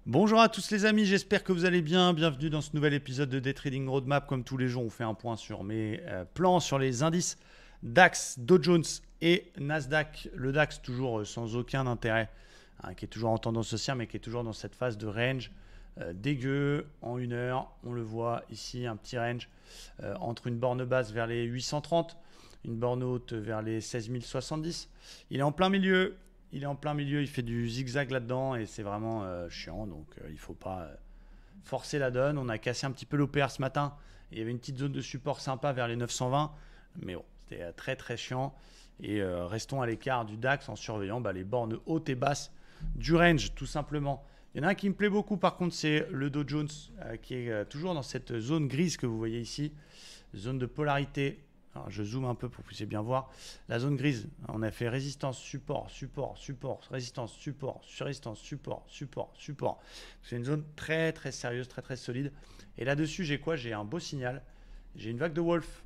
Bonjour à tous les amis, j'espère que vous allez bien. Bienvenue dans ce nouvel épisode de Day Trading Roadmap. Comme tous les jours, on fait un point sur mes plans, sur les indices DAX, Dow Jones et Nasdaq. Le DAX toujours sans aucun intérêt, hein, qui est toujours en tendance haussière, mais qui est toujours dans cette phase de range dégueu en 1 heure. On le voit ici, un petit range entre une borne basse vers les 830, une borne haute vers les 16 070. Il est en plein milieu. Il fait du zigzag là-dedans et c'est vraiment chiant. Donc il ne faut pas forcer la donne. On a cassé un petit peu l'OPR ce matin. Il y avait une petite zone de support sympa vers les 920. Mais bon, c'était très très chiant. Et restons à l'écart du DAX en surveillant les bornes hautes et basses du range, tout simplement. Il y en a un qui me plaît beaucoup par contre, c'est le Dow Jones qui est toujours dans cette zone grise que vous voyez ici. Zone de polarité. Alors, je zoome un peu pour que vous puissiez bien voir. La zone grise, on a fait résistance, support, support, support, résistance, support, résistance, support, support, support. C'est une zone très très sérieuse, très très solide. Et là-dessus, j'ai quoi? J'ai un beau signal. J'ai une vague de Wolf.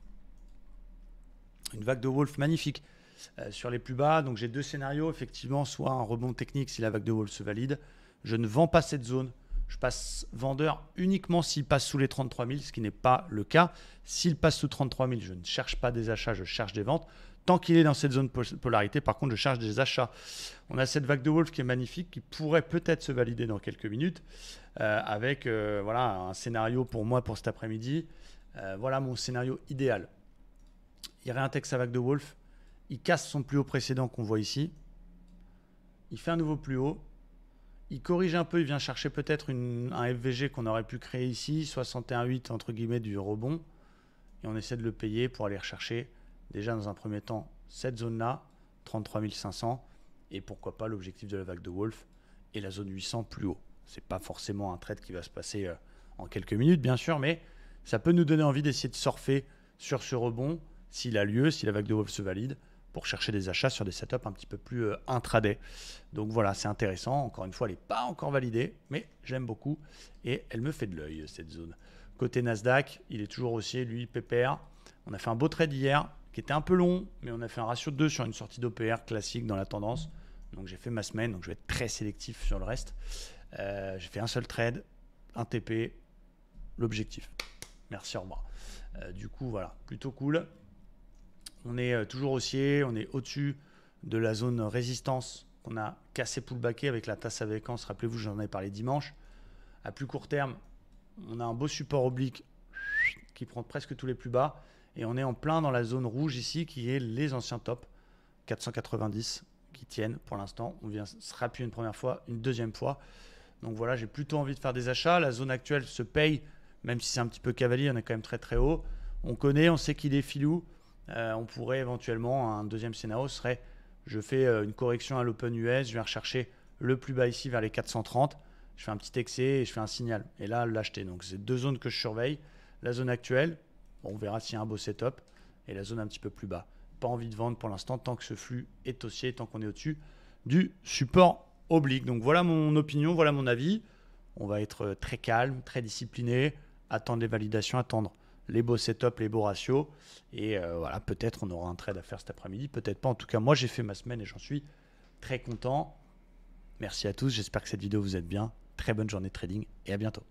Une vague de Wolf magnifique sur les plus bas. Donc j'ai deux scénarios, effectivement, soit un rebond technique si la vague de Wolf se valide. Je ne vends pas cette zone. Je passe vendeur uniquement s'il passe sous les 33 000, ce qui n'est pas le cas. S'il passe sous 33 000, je ne cherche pas des achats, je cherche des ventes. Tant qu'il est dans cette zone polarité, par contre, je cherche des achats. On a cette vague de Wolf qui est magnifique, qui pourrait peut-être se valider dans quelques minutes, avec voilà, un scénario pour moi pour cet après-midi. Voilà mon scénario idéal. Il réintègre sa vague de Wolf, il casse son plus haut précédent qu'on voit ici, il fait un nouveau plus haut. Il corrige un peu, il vient chercher peut-être un FVG qu'on aurait pu créer ici, 61,8 entre guillemets du rebond. Et on essaie de le payer pour aller rechercher déjà dans un premier temps cette zone-là, 33 500. Et pourquoi pas l'objectif de la vague de Wolf et la zone 800 plus haut. Ce n'est pas forcément un trade qui va se passer en quelques minutes bien sûr, mais ça peut nous donner envie d'essayer de surfer sur ce rebond s'il a lieu, si la vague de Wolf se valide, pour chercher des achats sur des setups un petit peu plus intraday. Donc voilà, c'est intéressant. Encore une fois, elle n'est pas encore validée, mais j'aime beaucoup et elle me fait de l'œil, cette zone. Côté Nasdaq, il est toujours haussier, lui, pépère. On a fait un beau trade hier qui était un peu long, mais on a fait un ratio de 2 sur une sortie d'OPR classique dans la tendance. Donc j'ai fait ma semaine, donc je vais être très sélectif sur le reste. J'ai fait un seul trade, un TP, l'objectif. Merci, au revoir. Du coup, voilà, plutôt cool. On est toujours haussier, on est au-dessus de la zone résistance qu'on a cassé pullbacké avec la tasse à vacances. Rappelez-vous, j'en avais parlé dimanche. À plus court terme, on a un beau support oblique qui prend presque tous les plus bas. Et on est en plein dans la zone rouge ici qui est les anciens tops, 490 qui tiennent pour l'instant. On vient se rappuyer une première fois, une deuxième fois. Donc voilà, j'ai plutôt envie de faire des achats. La zone actuelle se paye, même si c'est un petit peu cavalier, on est quand même très très haut. On connaît, on sait qu'il est filou. On pourrait éventuellement, un deuxième scénario serait, je fais une correction à l'Open US, je viens rechercher le plus bas ici vers les 430, je fais un petit excès et je fais un signal. Et là, l'acheter. Donc c'est deux zones que je surveille. La zone actuelle, on verra s'il y a un beau setup, et la zone un petit peu plus bas. Pas envie de vendre pour l'instant tant que ce flux est haussier, tant qu'on est au-dessus du support oblique. Donc voilà mon opinion, voilà mon avis. On va être très calme, très discipliné, attendre les validations, attendre les beaux setups, les beaux ratios. Et voilà, peut-être on aura un trade à faire cet après-midi, peut-être pas. En tout cas, moi, j'ai fait ma semaine et j'en suis très content. Merci à tous, j'espère que cette vidéo vous aide bien. Très bonne journée de trading et à bientôt.